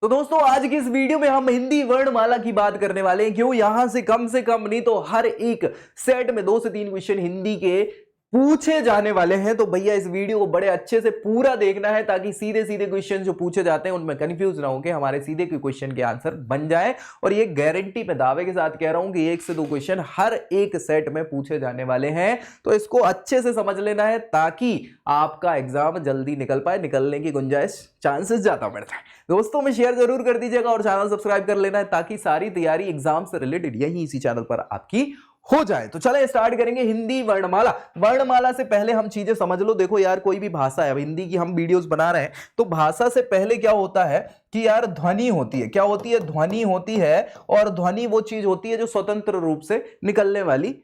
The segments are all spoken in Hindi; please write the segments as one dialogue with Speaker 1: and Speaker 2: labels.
Speaker 1: तो दोस्तों आज की इस वीडियो में हम हिंदी वर्णमाला की बात करने वाले हैं। क्यों? यहां से कम नहीं तो हर एक सेट में 2 से 3 क्वेश्चन हिंदी के पूछे जाने वाले हैं। तो भैया इस वीडियो को बड़े अच्छे से पूरा देखना है ताकि सीधे सीधे क्वेश्चन जो पूछे जाते हैं उनमें कंफ्यूज ना होकर हमारे सीधे के क्वेश्चन के आंसर बन जाए। और ये गारंटी पे दावे के साथ कह रहा हूं कि 1 से 2 क्वेश्चन हर एक सेट में पूछे जाने वाले हैं। तो इसको अच्छे से समझ लेना है ताकि आपका एग्जाम जल्दी निकल पाए। निकलने की गुंजाइश चांसेस ज्यादा बढ़ता है। दोस्तों में शेयर जरूर कर दीजिएगा और चैनल सब्सक्राइब कर लेना है ताकि सारी तैयारी एग्जाम से रिलेटेड यही इसी चैनल पर आपकी हो जाए। तो चले स्टार्ट करेंगे हिंदी वर्णमाला। वर्णमाला से पहले हम चीजें समझ लो। देखो यार, कोई भी भाषा है, अब हिंदी की हम वीडियोस बना रहे हैं तो भाषा से पहले क्या होता है कि यार ध्वनि होती है। क्या होती है? ध्वनि होती है। और ध्वनि वो चीज होती है जो स्वतंत्र रूप से निकलने वाली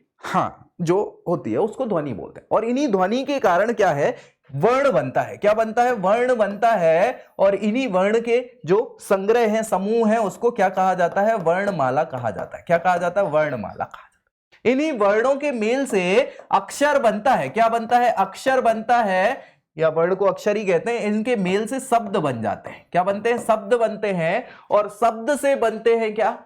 Speaker 1: जो होती है उसको ध्वनि बोलते हैं। और इन्हीं ध्वनि के कारण क्या है? वर्ण बनता है। क्या बनता है? वर्ण बनता है। और इन्हीं वर्ण के जो संग्रह है, समूह है, उसको क्या कहा जाता है? वर्णमाला कहा जाता है। क्या कहा जाता है? वर्णमाला कहा जाता है। इन्हीं वर्णों के मेल से अक्षर बनता है। क्या बनता है? अक्षर बनता है, या वर्ण को अक्षर ही कहते हैं। इनके मेल से शब्द बन जाते हैं। क्या बनते हैं? शब्द बनते हैं। और शब्द से बनते हैं क्या?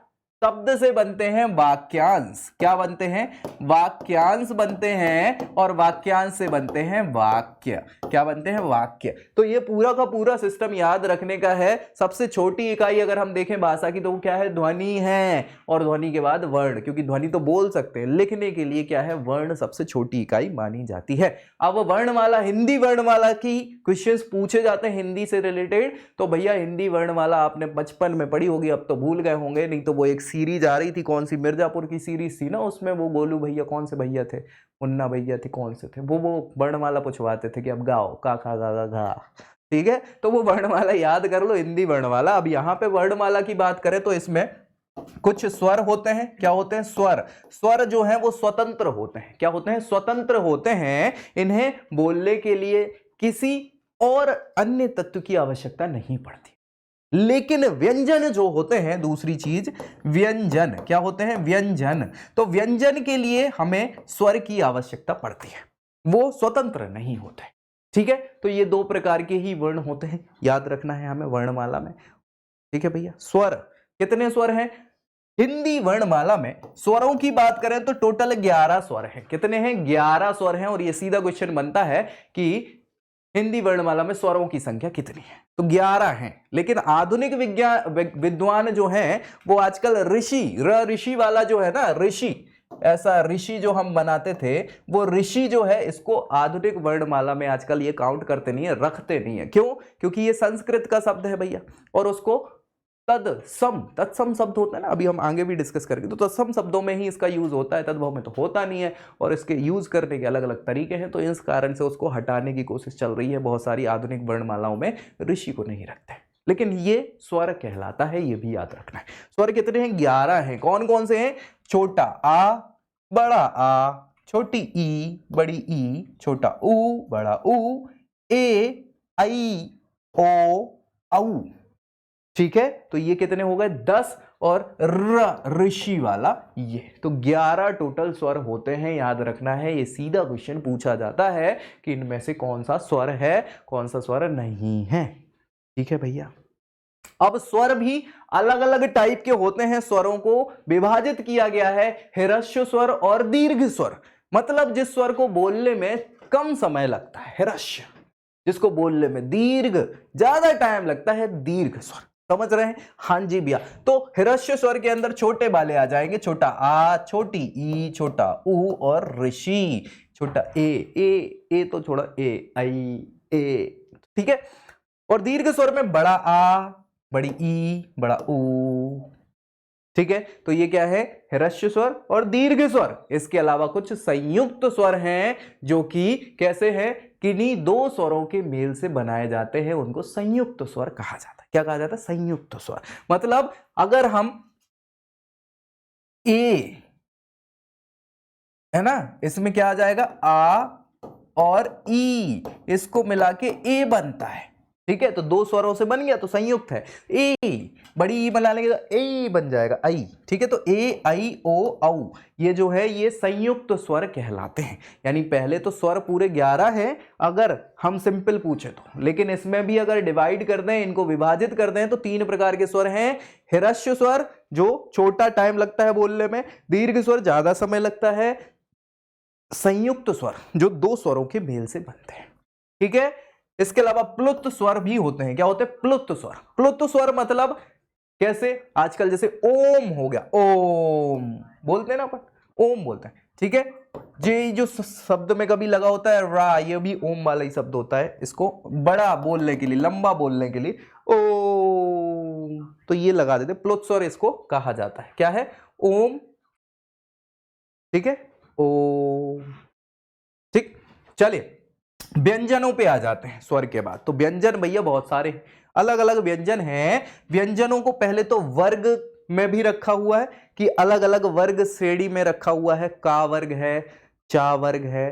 Speaker 1: शब्द से बनते हैं वाक्यांश। क्या बनते हैं? वाक्यांश बनते हैं। और वाक्यांश से बनते हैं वाक्य। क्या बनते हैं? वाक्य। तो ये पूरा का पूरा सिस्टम याद रखने का है। सबसे छोटी इकाई अगर हम देखें भाषा की तो वो क्या है? ध्वनि है। और ध्वनि के बाद वर्ण, क्योंकि ध्वनि तो बोल सकते हैं, लिखने के लिए क्या है? वर्ण सबसे छोटी इकाई मानी जाती है। अब वर्णमाला, हिंदी वर्णमाला की क्वेश्चंस पूछे जाते हैं हिंदी से रिलेटेड। तो भैया हिंदी वर्णमाला आपने बचपन में पढ़ी होगी, अब तो भूल गए होंगे। नहीं तो वो एक सीरीज आ रही थी, कौन सी, मिर्जापुर की सीरीज थी ना, उसमें वो गोलू भैया, कौन से भैया थे, मुन्ना भैया थे, कौन से थे वो वर्णमाला पूछवाते थे कि अब गाओ का खा गा गा घा। ठीक है, तो वो वर्णमाला याद कर लो, हिंदी वर्णमाला। अब यहाँ पे वर्णमाला की बात करें तो इसमें कुछ स्वर होते हैं। क्या होते हैं? स्वर। स्वर जो है वो स्वतंत्र होते हैं। क्या होते हैं? स्वतंत्र होते हैं। इन्हें बोलने के लिए किसी और अन्य तत्व की आवश्यकता नहीं पड़ती। लेकिन व्यंजन जो होते हैं, दूसरी चीज, व्यंजन। क्या होते हैं? व्यंजन। तो व्यंजन के लिए हमें स्वर की आवश्यकता पड़ती है, वो स्वतंत्र नहीं होते। ठीक है, तो ये 2 प्रकार के ही वर्ण होते हैं, याद रखना है हमें वर्णमाला में। ठीक है भैया। स्वर, कितने स्वर हैं हिंदी वर्णमाला में? स्वरों की बात करें तो टोटल 11 स्वर हैं। कितने हैं? 11 स्वर हैं। और ये सीधा क्वेश्चन बनता है कि हिंदी वर्णमाला में स्वरों की संख्या कितनी है? तो 11 हैं। लेकिन आधुनिक विद्वान जो हैं वो आजकल ऋषि वाला जो है ना, ऋषि, ऐसा ऋषि जो हम बनाते थे, वो ऋषि जो है इसको आधुनिक वर्णमाला में आजकल ये काउंट करते नहीं है, रखते नहीं है। क्यों? क्योंकि ये संस्कृत का शब्द है भैया। और उसको तत्सम शब्द होता है ना, अभी हम आगे भी डिस्कस करेंगे, तो तत्सम शब्दों में ही इसका यूज होता है, तद्भव में तो होता नहीं है। और इसके यूज करने के अलग अलग तरीके हैं, तो इस कारण से उसको हटाने की कोशिश चल रही है। बहुत सारी आधुनिक वर्णमालाओं में ऋषि को नहीं रखते, लेकिन ये स्वर कहलाता है, ये भी याद रखना है। स्वर कितने हैं? 11 हैं। कौन कौन से हैं? छोटा आ, बड़ा आ, छोटी ई, बड़ी ई, छोटा ऊ, बड़ा ऊ, ए, आई, ओ, औ। ठीक है, तो ये कितने हो गए? 10। और ऋषि वाला ये, तो 11 टोटल स्वर होते हैं, याद रखना है। ये सीधा क्वेश्चन पूछा जाता है कि इनमें से कौन सा स्वर है, कौन सा स्वर नहीं है। ठीक है भैया। अब स्वर भी अलग अलग टाइप के होते हैं। स्वरों को विभाजित किया गया है, ह्रस्व स्वर और दीर्घ स्वर। मतलब जिस स्वर को बोलने में कम समय लगता है ह्रस्व, जिसको बोलने में दीर्घ ज्यादा टाइम लगता है दीर्घ स्वर। समझ रहे हैं? हाँ जी भैया। तो ह्रस्व स्वर के अंदर छोटे वाले आ जाएंगे, छोटा आ, छोटी ई, छोटा ऊ और ऋषि, छोटा ए तो छोड़ा ए, आई, ए। ठीक है। और दीर्घ स्वर में बड़ा आ, बड़ी ई, बड़ा ऊ। ठीक है, तो ये क्या है? ह्रस्व स्वर और दीर्घ स्वर। इसके अलावा कुछ संयुक्त स्वर हैं जो कि कैसे हैं? किन्हीं 2 स्वरों के मेल से बनाए जाते हैं, उनको संयुक्त स्वर कहा जाता है। क्या कहा जाता है? संयुक्त स्वर। मतलब अगर हम ए है ना, इसमें क्या आ जाएगा? आ और ई, इसको मिला के ए बनता है। ठीक है, तो दो स्वरों से बन गया तो संयुक्त है। ए, बड़ी ई बना लेंगे तो ए बन जाएगा आई। ठीक है, तो ए आई ओ औ ये जो है ये संयुक्त स्वर कहलाते हैं। यानी पहले तो स्वर पूरे 11 हैं अगर हम सिंपल पूछे तो, लेकिन इसमें भी अगर डिवाइड कर दें, इनको विभाजित कर दें तो 3 प्रकार के स्वर हैं। हिरस्व स्वर जो छोटा टाइम लगता है बोलने में, दीर्घ स्वर ज्यादा समय लगता है, संयुक्त स्वर जो दो स्वरों के मेल से बनते हैं। ठीक है, इसके अलावा प्लुत स्वर भी होते हैं। क्या होते हैं? प्लुत स्वर। प्लुत स्वर मतलब कैसे? आजकल जैसे ओम हो गया, ओम बोलते हैं ना अपन, ओम बोलते हैं। ठीक है, ये जो शब्द में कभी लगा होता है रा, ये भी ओम वाला ही शब्द होता है। इसको बड़ा बोलने के लिए, लंबा बोलने के लिए ओम, तो ये लगा देते। प्लुत स्वर इसको कहा जाता है। क्या है? ओम। ठीक है, ओम। ठीक, चलिए व्यंजनों पे आ जाते हैं स्वर के बाद। तो व्यंजन भैया बहुत सारे अलग अलग व्यंजन हैं। व्यंजनों को पहले तो वर्ग में भी रखा हुआ है कि अलग अलग वर्ग श्रेणी में रखा हुआ है। का वर्ग है, चा वर्ग है,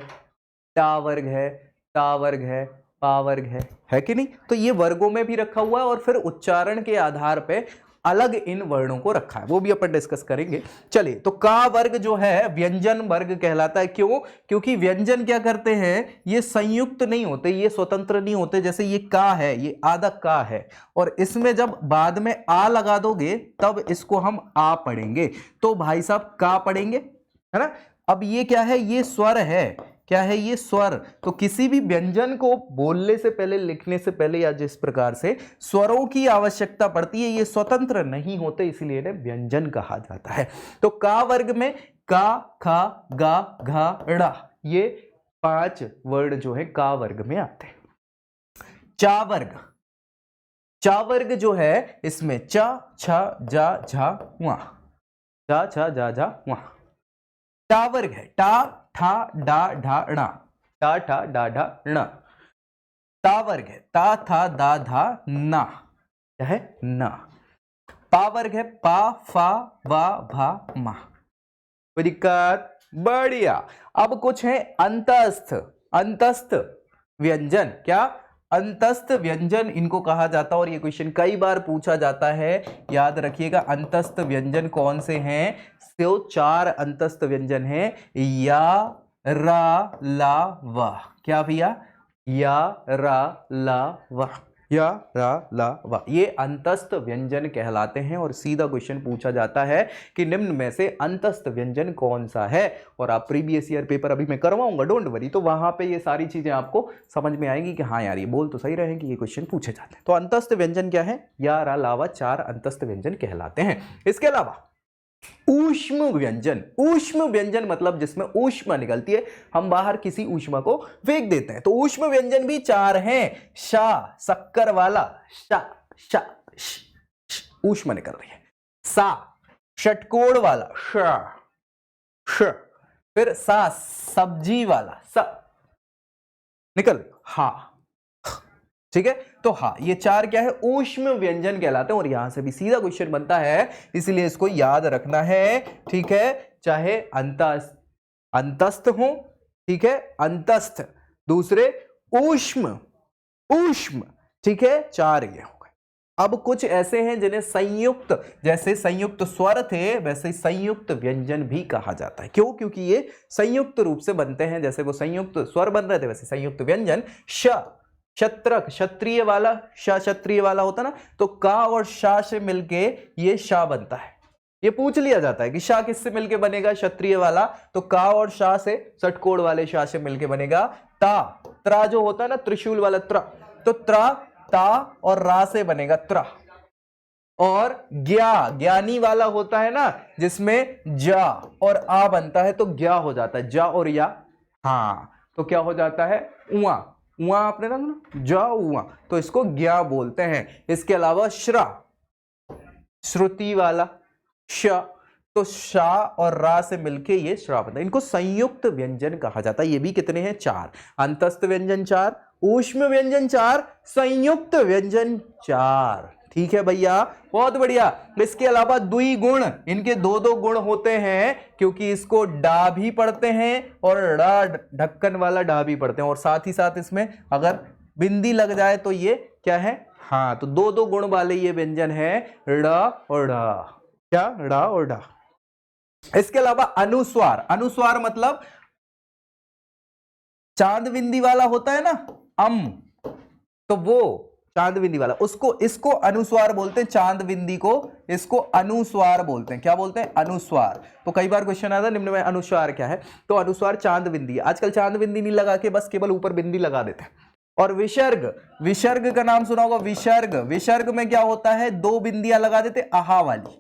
Speaker 1: टा वर्ग है, ता वर्ग है, पा वर्ग है कि नहीं? तो ये वर्गों में भी रखा हुआ है और फिर उच्चारण के आधार पे अलग इन वर्णों को रखा है, वो भी अपन डिस्कस करेंगे। चलिए, तो का वर्ग जो है व्यंजन वर्ग कहलाता है। क्यों? क्योंकि व्यंजन क्या करते हैं, ये संयुक्त नहीं होते, ये स्वतंत्र नहीं होते। जैसे ये का है, ये आधा का है, और इसमें जब बाद में आ लगा दोगे तब इसको हम आ पढ़ेंगे, तो भाई साहब का पढ़ेंगे, है ना। अब ये क्या है? ये स्वर है। क्या है? ये स्वर। तो किसी भी व्यंजन को बोलने से पहले, लिखने से पहले, या जिस प्रकार से स्वरों की आवश्यकता पड़ती है, ये स्वतंत्र नहीं होते, इसलिए इन्हें व्यंजन कहा जाता है। तो का वर्ग में का, खा, गा, घा, ड़ा, ये 5 वर्ड जो है का वर्ग में आते हैं। चा वर्ग, चा वर्ग जो है इसमें चा, छा, जा, झा, वहां, चा, छा, जा, झा, वहां। टा वर्ग है टा, ठा, डा, ढा, णा, टा, ठा, डा, ढा, णा। ता वर्ग है ता, था, दा, धा, ना, क्या है? ना। पा वर्ग है पा, फा, वा, भा, मा। कोई दिक्कत? बढ़िया। अब कुछ है अंतस्थ। अंतस्थ व्यंजन। क्या? अंतस्थ व्यंजन इनको कहा जाता है, और ये क्वेश्चन कई बार पूछा जाता है, याद रखिएगा। अंतस्थ व्यंजन कौन से हैं? तो 4 अंतस्थ व्यंजन हैं। या, रा, ला, वा। क्या भैया? या, रा, ला, वा, या, रा, ला, वा, ये अंतस्थ व्यंजन कहलाते हैं। और सीधा क्वेश्चन पूछा जाता है कि निम्न में से अंतस्थ व्यंजन कौन सा है, और आप प्रीवियस ईयर पेपर अभी मैं करवाऊंगा, डोंट वरी, तो वहां पे ये सारी चीजें आपको समझ में आएंगी कि हाँ यार ये बोल तो सही रहे कि ये क्वेश्चन पूछे जाते हैं। तो अंतस्थ व्यंजन क्या है? या, रा, ला, वा, 4 अंतस्थ व्यंजन कहलाते हैं। इसके अलावा ऊष्म व्यंजन। ऊष्म व्यंजन मतलब जिसमें ऊष्मा निकलती है, हम बाहर किसी ऊष्मा को फेंक देते हैं। तो ऊष्म व्यंजन भी 4 हैं। शा, शक्कर वाला, शा, शा, ऊष्मा निकल रही है। सा, षटकोण वाला, शा, श। फिर सा, सब्जी वाला, सा, निकल, हा। ठीक है, तो हाँ, ये 4 क्या है? ऊष्म व्यंजन कहलाते हैं। और यहां से भी सीधा क्वेश्चन बनता है, इसलिए इसको याद रखना है। ठीक है, चाहे अंतस्थ हो, ठीक है, अंतस्थ, दूसरे ऊष्म, ऊष्म, ठीक है, 4 ये हो गए। अब कुछ ऐसे हैं जिन्हें संयुक्त, जैसे संयुक्त स्वर थे वैसे संयुक्त व्यंजन भी कहा जाता है। क्यों? क्योंकि ये संयुक्त रूप से बनते हैं। जैसे वो संयुक्त स्वर बन रहे थे वैसे संयुक्त व्यंजन। श, क्षत्रक, क्षत्रिय वाला, शा क्षत्रिय वाला होता ना, तो का और शा से मिलके ये शा बनता है। ये पूछ लिया जाता है कि शा किससे मिलके बनेगा? क्षत्रिय वाला, तो का और शा से, षटकोण वाले शा से मिलके बनेगा ता। त्रा जो होता है ना, त्रिशूल वाला त्रा, तो त्रा, ता और रा से बनेगा त्रा। और ज्ञा, ज्ञानी वाला होता है ना, जिसमें जा और आ बनता है, तो ज्ञा हो जाता है, जा और या, हाँ, तो क्या हो जाता है? उआ। उआ आपने ना सुना, जा, उआ, तो इसको ज्ञा बोलते हैं। इसके अलावा श्रा, श्रुति वाला, श, तो शा और रा से मिलके ये श्रा बनता है। इनको संयुक्त व्यंजन कहा जाता है। ये भी कितने हैं? 4। अंतस्थ व्यंजन 4, ऊष्म व्यंजन 4, संयुक्त व्यंजन 4। ठीक है भैया, बहुत बढ़िया। इसके अलावा द्विगुण, इनके 2-2 गुण होते हैं, क्योंकि इसको डा भी पढ़ते हैं और डा, ढक्कन वाला डा भी पढ़ते हैं। और साथ ही साथ इसमें अगर बिंदी लग जाए तो ये क्या है? हाँ, तो दो दो गुण वाले ये व्यंजन है ड़ और ढ। क्या? ड़ और ढ। इसके अलावा अनुस्वार, अनुस्वार मतलब चांद बिंदी वाला होता है ना तो वो चांद बिंदी वाला, उसको इसको अनुस्वार बोलते हैं। चांद बिंदी को इसको अनुस्वार बोलते हैं। क्या बोलते हैं? अनुस्वार। तो कई बार क्वेश्चन आता है निम्न में अनुस्वार क्या है, तो अनुस्वार चांद बिंदी। आजकल चांद बिंदी नहीं लगा के बस केवल ऊपर बिंदी लगा देते हैं। और विसर्ग, विसर्ग का नाम सुना होगा। विसर्ग, विसर्ग में क्या होता है? दो बिंदियां लगा देते, आहा वाली,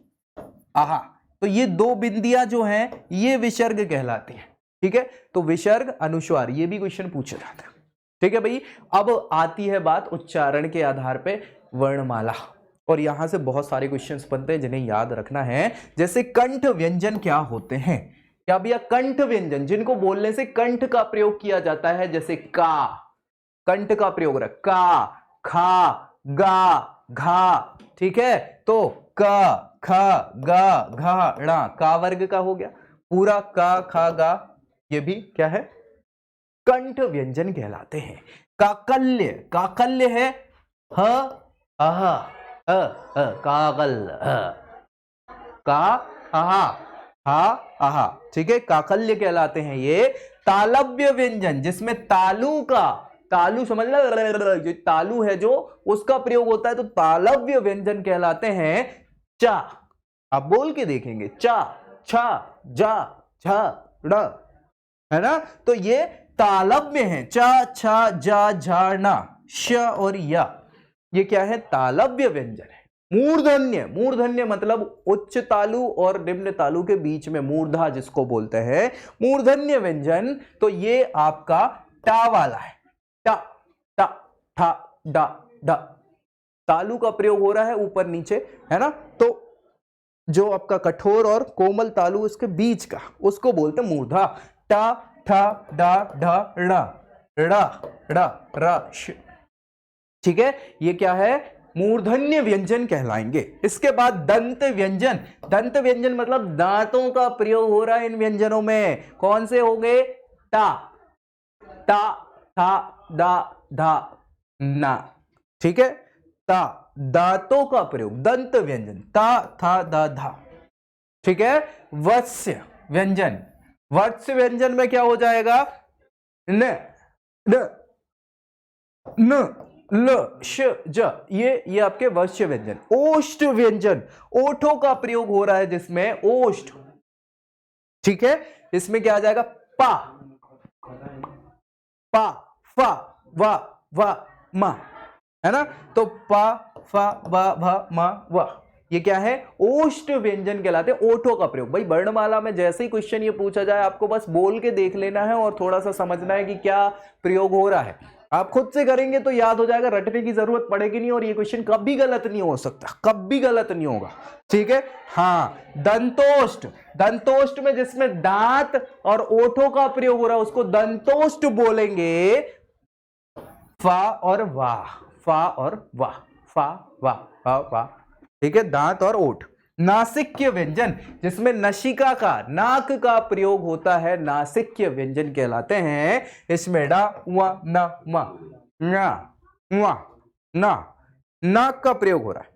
Speaker 1: आहा। तो ये दो बिंदियां जो हैं ये विसर्ग कहलाती हैं। ठीक है, तो विसर्ग, अनुस्वार, ये भी क्वेश्चन पूछा जाता है। ठीक है भाई। अब आती है बात उच्चारण के आधार पे वर्णमाला, और यहां से बहुत सारे क्वेश्चंस बनते हैं जिन्हें याद रखना है। जैसे कंठ व्यंजन क्या होते हैं? क्या भैया? कंठ व्यंजन जिनको बोलने से कंठ का प्रयोग किया जाता है, जैसे का, कंठ का प्रयोग रहा, का, खा, गा, घा। ठीक है, तो क, ख, ग, घ, ण, का वर्ग का हो गया पूरा। का, खा, गा, ये भी क्या है? कंठ व्यंजन कहलाते हैं। काकल्य, काकल्य है ह, अह, काकल, का, आहा, हा, आहा। ठीक है, काकल्य कहलाते हैं ये। तालव्य व्यंजन जिसमें तालु का, तालु समझ लो, जो तालु है जो उसका प्रयोग होता है, तो तालव्य व्यंजन कहलाते हैं। चा, आप बोल के देखेंगे, चा, छा, जा, झा, ड़, है ना, तो ये तालव्य है। चा, छा, जा, झा, ना, श और या, ये क्या है? तालव्य व्यंजन है। मूर्धन्य, मूर्धन्य मतलब उच्च तालु और निम्न तालु के बीच में मूर्धा जिसको बोलते हैं, मूर्धन्य व्यंजन, तो ये आपका टा वाला है। टा, टा, ठा, डा, डा, तालु का प्रयोग हो रहा है ऊपर नीचे, है ना, तो जो आपका कठोर और कोमल तालु इसके बीच का, उसको बोलते हैं मूर्धा। टा, ठा, डा, ढा, ड़ा, ड़ा, ड़ा, रा, श। ठीक है, ये क्या है? मूर्धन्य व्यंजन कहलाएंगे। इसके बाद दंत व्यंजन, दंत व्यंजन मतलब दांतों का प्रयोग हो रहा है इन व्यंजनों में। कौन से हो गए? टा, टा, था, दा, धा, ना। ठीक है, ता, दांतों का प्रयोग, दंत व्यंजन, ता, था, दा, धा। ठीक है, वत्स्य व्यंजन, वत्स्य व्यंजन में क्या हो जाएगा? न, न, न, ल, श, ज, ये आपके वत्स्य व्यंजन। ओष्ठ व्यंजन, ओठों का प्रयोग हो रहा है जिसमें ओष्ठ। ठीक है, इसमें क्या आ जाएगा? पा, पा, फा, वा, वा, मा, है ना, तो पा, फा, वा, भा, मा, वा, ये क्या है? ओष्ठ व्यंजन कहलाते हैं। ओठों का प्रयोग। भाई वर्णमाला में जैसे ही क्वेश्चन ये पूछा जाए आपको बस बोल के देख लेना है और थोड़ा सा समझना है कि क्या प्रयोग हो रहा है। आप खुद से करेंगे तो याद हो जाएगा, रटने की जरूरत पड़ेगी नहीं, और ये क्वेश्चन कभी गलत नहीं हो सकता, कभी गलत नहीं होगा। ठीक है, हाँ, दंतोष्ठ, दंतोष्ठ में जिसमें दांत और ओठों का प्रयोग हो रहा है उसको दंतोष्ठ बोलेंगे। फा और वाह, फा और वाह, फा, वाह, वाह। ठीक है, दांत और ओठ। नासिक्य व्यंजन जिसमें नशिका का, नाक का प्रयोग होता है, नासिक्य व्यंजन कहलाते हैं। इसमें डा, वा, ना, मा, ना, वा, ना, नाक का प्रयोग हो रहा है।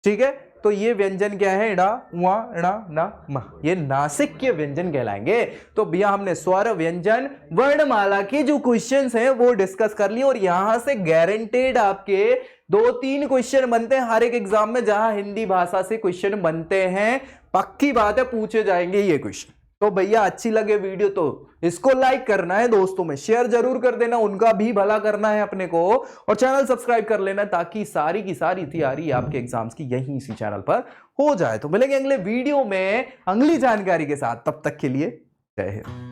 Speaker 1: ठीक है, तो ये व्यंजन क्या है? डा, वा, णा, ना, मा, ये नासिक्य व्यंजन कहलाएंगे। तो भैया हमने स्वर, व्यंजन, वर्णमाला के जो क्वेश्चंस हैं वो डिस्कस कर लिए, और यहां से गारंटेड आपके 2-3 क्वेश्चन बनते हैं हर एक एग्जाम में, जहां हिंदी भाषा से क्वेश्चन बनते हैं। पक्की बात है, पूछे जाएंगे ये क्वेश्चन। तो भैया अच्छी लगे वीडियो तो इसको लाइक करना है, दोस्तों में शेयर जरूर कर देना, उनका भी भला करना है अपने को, और चैनल सब्सक्राइब कर लेना ताकि सारी की सारी तैयारी आपके एग्जाम्स की यहीं इसी चैनल पर हो जाए। तो मिलेंगे अगले वीडियो में अगली जानकारी के साथ, तब तक के लिए जय हिंद।